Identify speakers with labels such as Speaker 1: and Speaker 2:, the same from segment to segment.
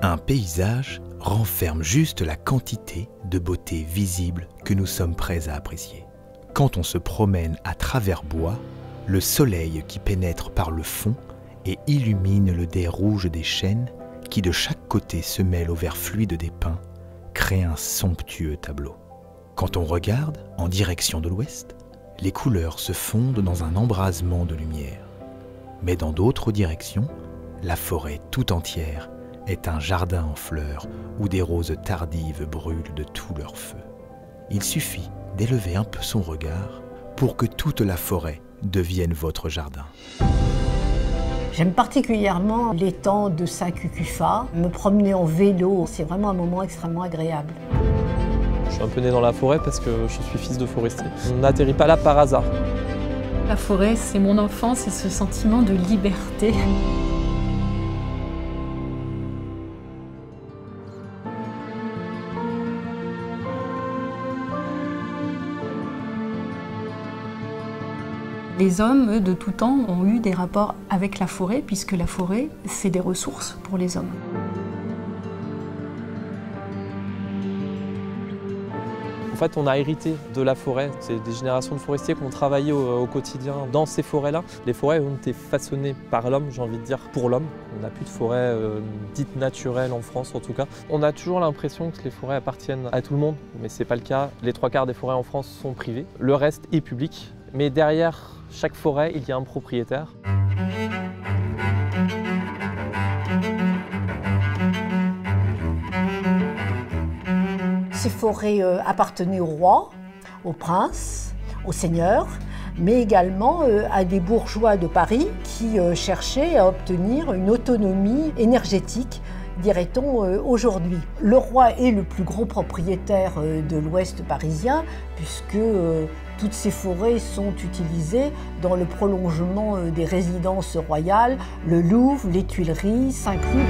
Speaker 1: Un paysage renferme juste la quantité de beauté visible que nous sommes prêts à apprécier. Quand on se promène à travers bois, le soleil qui pénètre par le fond et illumine le dais rouge des chênes qui de chaque côté se mêle au vert fluide des pins crée un somptueux tableau. Quand on regarde en direction de l'ouest, les couleurs se fondent dans un embrasement de lumière. Mais dans d'autres directions, la forêt tout entière est un jardin en fleurs où des roses tardives brûlent de tout leur feu. Il suffit d'élever un peu son regard pour que toute la forêt devienne votre jardin.
Speaker 2: J'aime particulièrement l'étang de Saint-Cucufa. Me promener en vélo, c'est vraiment un moment extrêmement agréable.
Speaker 3: Je suis un peu né dans la forêt parce que je suis fils de forestier. On n'atterrit pas là par hasard.
Speaker 4: La forêt, c'est mon enfance et ce sentiment de liberté. Les hommes, eux, de tout temps, ont eu des rapports avec la forêt, puisque la forêt, c'est des ressources pour les hommes.
Speaker 3: En fait, on a hérité de la forêt. C'est des générations de forestiers qui ont travaillé au quotidien dans ces forêts-là. Les forêts ont été façonnées par l'homme, j'ai envie de dire, pour l'homme. On n'a plus de forêts dites naturelles en France, en tout cas. On a toujours l'impression que les forêts appartiennent à tout le monde, mais ce n'est pas le cas. Les 3/4 des forêts en France sont privées. Le reste est public. Mais derrière chaque forêt, il y a un propriétaire.
Speaker 2: Ces forêts appartenaient au roi, au prince, aux seigneurs, mais également à des bourgeois de Paris qui cherchaient à obtenir une autonomie énergétique, dirait-on aujourd'hui. Le roi est le plus gros propriétaire de l'ouest parisien, puisque toutes ces forêts sont utilisées dans le prolongement des résidences royales, le Louvre, les Tuileries, Saint-Cloud.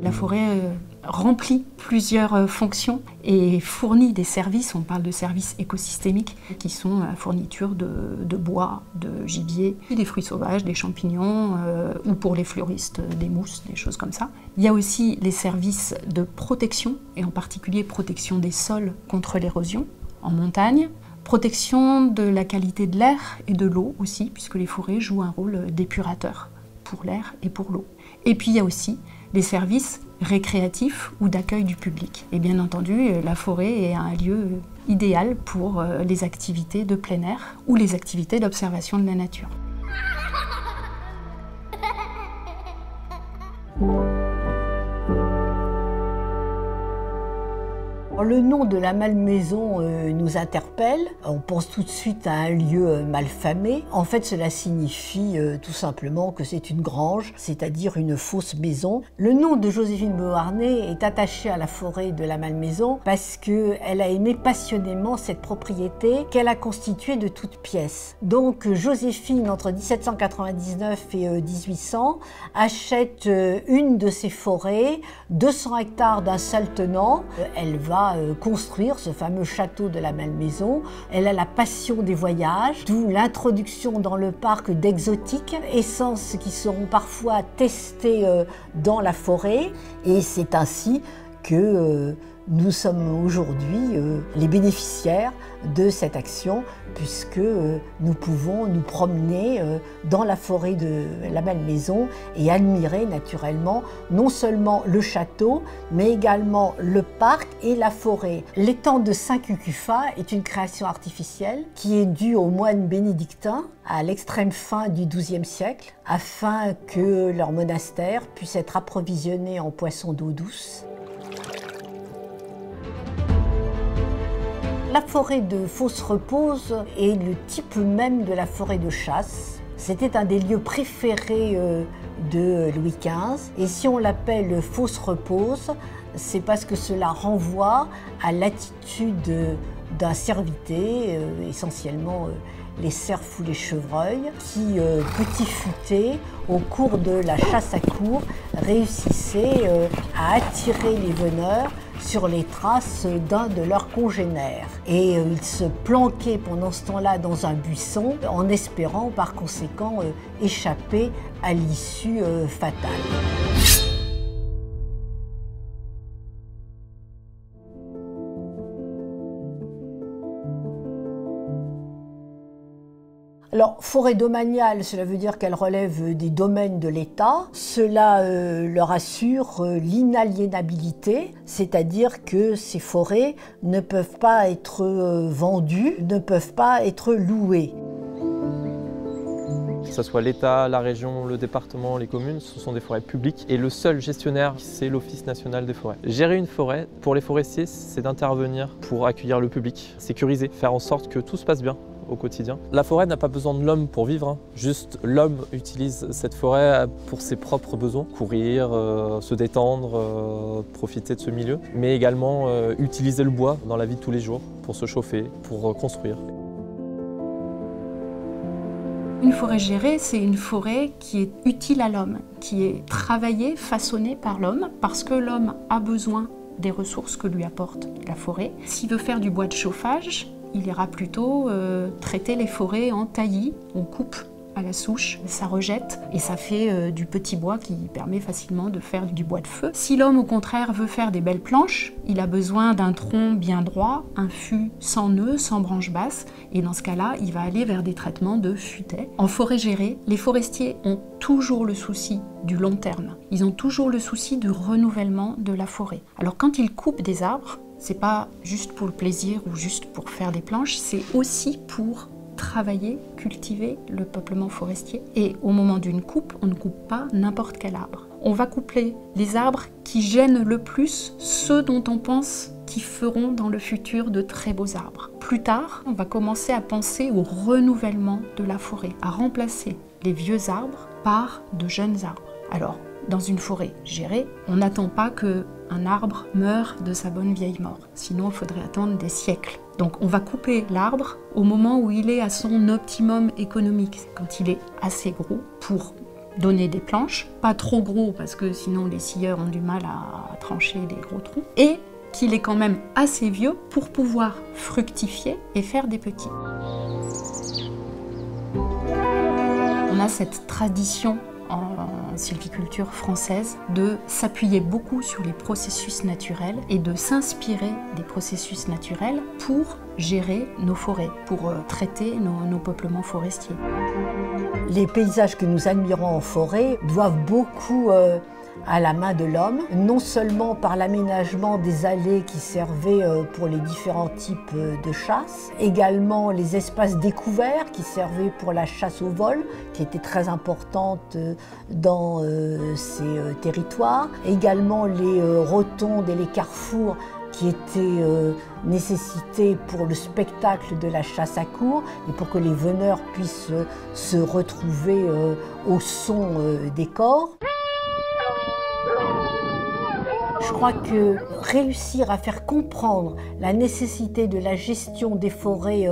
Speaker 4: La forêt remplit plusieurs fonctions et fournit des services, on parle de services écosystémiques, qui sont la fourniture de bois, de gibier, des fruits sauvages, des champignons, ou pour les fleuristes, des mousses, des choses comme ça. Il y a aussi les services de protection, et en particulier protection des sols contre l'érosion en montagne, protection de la qualité de l'air et de l'eau aussi, puisque les forêts jouent un rôle d'épurateur pour l'air et pour l'eau. Et puis il y a aussi des services récréatifs ou d'accueil du public. Et bien entendu, la forêt est un lieu idéal pour les activités de plein air ou les activités d'observation de la nature.
Speaker 2: Le nom de la malmaison nous interpelle. On pense tout de suite à un lieu malfamé. En fait, cela signifie tout simplement que c'est une grange, c'est-à-dire une fausse maison. Le nom de Joséphine Beauharnais est attaché à la forêt de la Malmaison parce qu'elle a aimé passionnément cette propriété qu'elle a constituée de toutes pièces. Donc Joséphine, entre 1799 et 1800, achète une de ces forêts, 200 hectares d'un seul tenant. Elle va construire ce fameux château de la Malmaison. Elle a la passion des voyages, d'où l'introduction dans le parc d'exotiques, essences qui seront parfois testées dans la forêt. Et c'est ainsi que nous sommes aujourd'hui les bénéficiaires de cette action, puisque nous pouvons nous promener dans la forêt de la Malmaison et admirer naturellement non seulement le château, mais également le parc et la forêt. L'étang de Saint-Cucufa est une création artificielle qui est due aux moines bénédictins à l'extrême fin du XIIe siècle, afin que leur monastère puisse être approvisionné en poissons d'eau douce. La forêt de Fos-Repose est le type même de la forêt de chasse. C'était un des lieux préférés de Louis XV. Et si on l'appelle Fos-Repose, c'est parce que cela renvoie à l'attitude d'un cervidé, essentiellement les cerfs ou les chevreuils, qui, petits futés, au cours de la chasse à courre, réussissaient à attirer les veneurs sur les traces d'un de leurs congénères. Et ils se planquaient pendant ce temps-là dans un buisson en espérant par conséquent échapper à l'issue fatale. Alors, forêt domaniale, cela veut dire qu'elle relève des domaines de l'État. Cela leur assure l'inaliénabilité, c'est-à-dire que ces forêts ne peuvent pas être vendues, ne peuvent pas être louées.
Speaker 3: Que ce soit l'État, la région, le département, les communes, ce sont des forêts publiques et le seul gestionnaire, c'est l'Office national des forêts. Gérer une forêt, pour les forestiers, c'est d'intervenir pour accueillir le public, sécuriser, faire en sorte que tout se passe bien au quotidien. La forêt n'a pas besoin de l'homme pour vivre, juste l'homme utilise cette forêt pour ses propres besoins, courir, se détendre, profiter de ce milieu, mais également utiliser le bois dans la vie de tous les jours pour se chauffer, pour construire.
Speaker 4: Une forêt gérée, c'est une forêt qui est utile à l'homme, qui est travaillée, façonnée par l'homme, parce que l'homme a besoin des ressources que lui apporte la forêt. S'il veut faire du bois de chauffage, il ira plutôt traiter les forêts en taillis. On coupe à la souche, ça rejette et ça fait du petit bois qui permet facilement de faire du bois de feu. Si l'homme au contraire veut faire des belles planches, il a besoin d'un tronc bien droit, un fût sans nœud, sans branche basse, et dans ce cas-là, il va aller vers des traitements de futaie. En forêt gérée, les forestiers ont toujours le souci du long terme. Ils ont toujours le souci du renouvellement de la forêt. Alors quand ils coupent des arbres, c'est pas juste pour le plaisir ou juste pour faire des planches, c'est aussi pour travailler, cultiver le peuplement forestier. Et au moment d'une coupe, on ne coupe pas n'importe quel arbre. On va couper les arbres qui gênent le plus, ceux dont on pense qu'ils feront dans le futur de très beaux arbres. Plus tard, on va commencer à penser au renouvellement de la forêt, à remplacer les vieux arbres par de jeunes arbres. Alors, dans une forêt gérée, on n'attend pas qu'un arbre meure de sa bonne vieille mort. Sinon, il faudrait attendre des siècles. Donc on va couper l'arbre au moment où il est à son optimum économique, quand il est assez gros pour donner des planches, pas trop gros parce que sinon les scieurs ont du mal à trancher des gros troncs, et qu'il est quand même assez vieux pour pouvoir fructifier et faire des petits. On a cette tradition en sylviculture française de s'appuyer beaucoup sur les processus naturels et de s'inspirer des processus naturels pour gérer nos forêts, pour traiter nos peuplements forestiers.
Speaker 2: Les paysages que nous admirons en forêt doivent beaucoup à la main de l'homme, non seulement par l'aménagement des allées qui servaient pour les différents types de chasse, également les espaces découverts qui servaient pour la chasse au vol, qui était très importante dans ces territoires, également les rotondes et les carrefours qui étaient nécessités pour le spectacle de la chasse à courre et pour que les veneurs puissent se retrouver au son des cors. Je crois que réussir à faire comprendre la nécessité de la gestion des forêts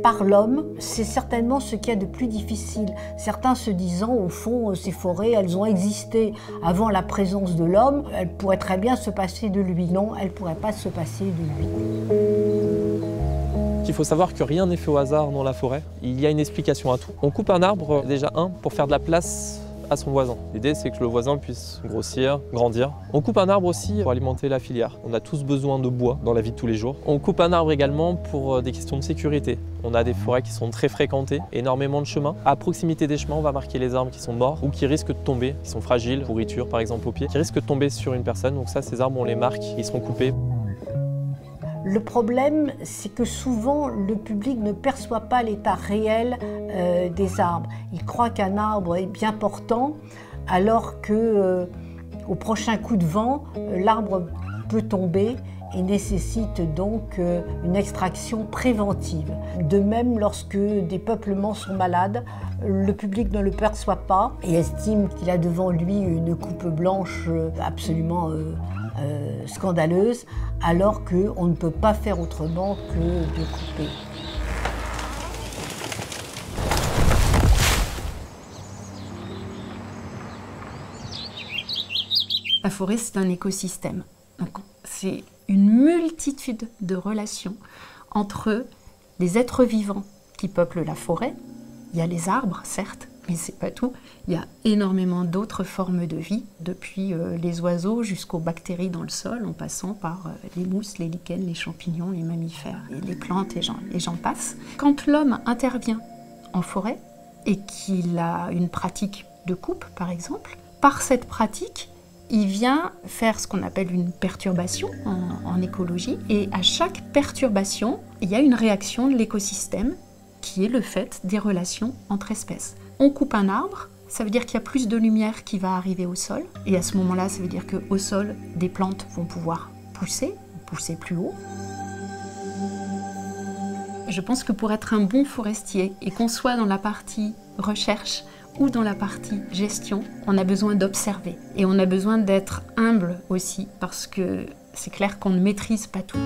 Speaker 2: par l'homme, c'est certainement ce qu'il y a de plus difficile. Certains se disant, au fond, ces forêts, elles ont existé avant la présence de l'homme, elles pourraient très bien se passer de lui. Non, elles ne pourraient pas se passer de lui.
Speaker 3: Il faut savoir que rien n'est fait au hasard dans la forêt. Il y a une explication à tout. On coupe un arbre, déjà pour faire de la place à son voisin. L'idée, c'est que le voisin puisse grossir, grandir. On coupe un arbre aussi pour alimenter la filière. On a tous besoin de bois dans la vie de tous les jours. On coupe un arbre également pour des questions de sécurité. On a des forêts qui sont très fréquentées, énormément de chemins. À proximité des chemins, on va marquer les arbres qui sont morts ou qui risquent de tomber, qui sont fragiles, pourriture par exemple au pied, qui risquent de tomber sur une personne. Donc ça, ces arbres, on les marque, ils seront coupés.
Speaker 2: Le problème, c'est que souvent, le public ne perçoit pas l'état réel des arbres. Il croit qu'un arbre est bien portant, alors que au prochain coup de vent, l'arbre peut tomber et nécessite donc une extraction préventive. De même, lorsque des peuplements sont malades, le public ne le perçoit pas et estime qu'il a devant lui une coupe blanche absolument scandaleuse, alors qu'on ne peut pas faire autrement que de couper.
Speaker 4: La forêt, c'est un écosystème. Donc, c'est une multitude de relations entre les êtres vivants qui peuplent la forêt. Il y a les arbres, certes, mais c'est pas tout. Il y a énormément d'autres formes de vie, depuis les oiseaux jusqu'aux bactéries dans le sol, en passant par les mousses, les lichens, les champignons, les mammifères, les plantes et j'en passe. Quand l'homme intervient en forêt et qu'il a une pratique de coupe, par exemple, par cette pratique, il vient faire ce qu'on appelle une perturbation en écologie. Et à chaque perturbation, il y a une réaction de l'écosystème qui est le fait des relations entre espèces. On coupe un arbre, ça veut dire qu'il y a plus de lumière qui va arriver au sol. Et à ce moment-là, ça veut dire qu'au sol, des plantes vont pouvoir pousser plus haut. Je pense que pour être un bon forestier, et qu'on soit dans la partie recherche ou dans la partie gestion, on a besoin d'observer. Et on a besoin d'être humble aussi, parce que c'est clair qu'on ne maîtrise pas tout.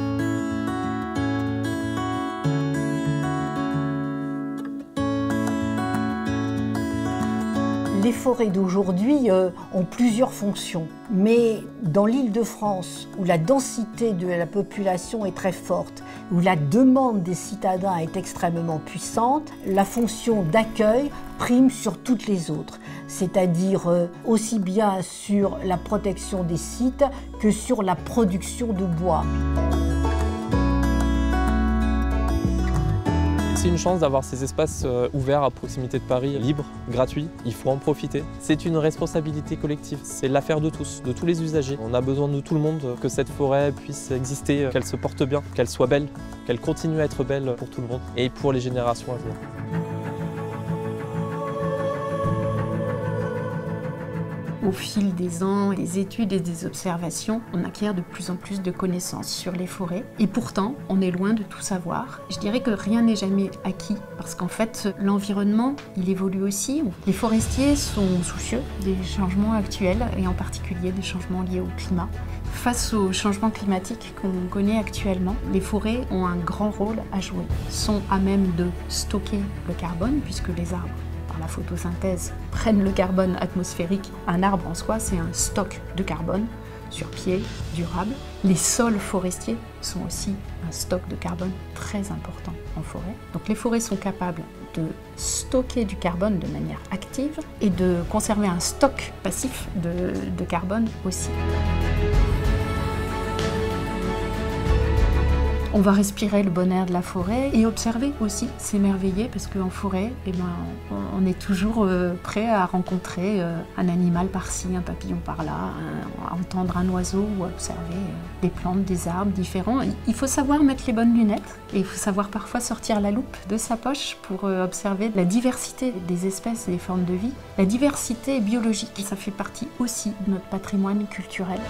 Speaker 2: Les forêts d'aujourd'hui ont plusieurs fonctions, mais dans l'Île-de-France, où la densité de la population est très forte, où la demande des citadins est extrêmement puissante, la fonction d'accueil prime sur toutes les autres, c'est-à-dire aussi bien sur la protection des sites que sur la production de bois.
Speaker 3: C'est une chance d'avoir ces espaces ouverts à proximité de Paris, libres, gratuits. Il faut en profiter. C'est une responsabilité collective. C'est l'affaire de tous les usagers. On a besoin de tout le monde, que cette forêt puisse exister, qu'elle se porte bien, qu'elle soit belle, qu'elle continue à être belle pour tout le monde et pour les générations à venir.
Speaker 4: Au fil des ans, des études et des observations, on acquiert de plus en plus de connaissances sur les forêts. Et pourtant, on est loin de tout savoir. Je dirais que rien n'est jamais acquis, parce qu'en fait, l'environnement, il évolue aussi. Les forestiers sont soucieux des changements actuels, et en particulier des changements liés au climat. Face aux changements climatiques qu'on connaît actuellement, les forêts ont un grand rôle à jouer. Sont à même de stocker le carbone, puisque les arbres, la photosynthèse, prennent le carbone atmosphérique. Un arbre en soi, c'est un stock de carbone sur pied, durable. Les sols forestiers sont aussi un stock de carbone très important en forêt. Donc les forêts sont capables de stocker du carbone de manière active et de conserver un stock passif de carbone aussi. On va respirer le bon air de la forêt et observer aussi, s'émerveiller, parce qu'en forêt, on est toujours prêt à rencontrer un animal par-ci, un papillon par-là, à entendre un oiseau ou à observer des plantes, des arbres différents. Il faut savoir mettre les bonnes lunettes et il faut savoir parfois sortir la loupe de sa poche pour observer la diversité des espèces et des formes de vie. La diversité biologique, ça fait partie aussi de notre patrimoine culturel.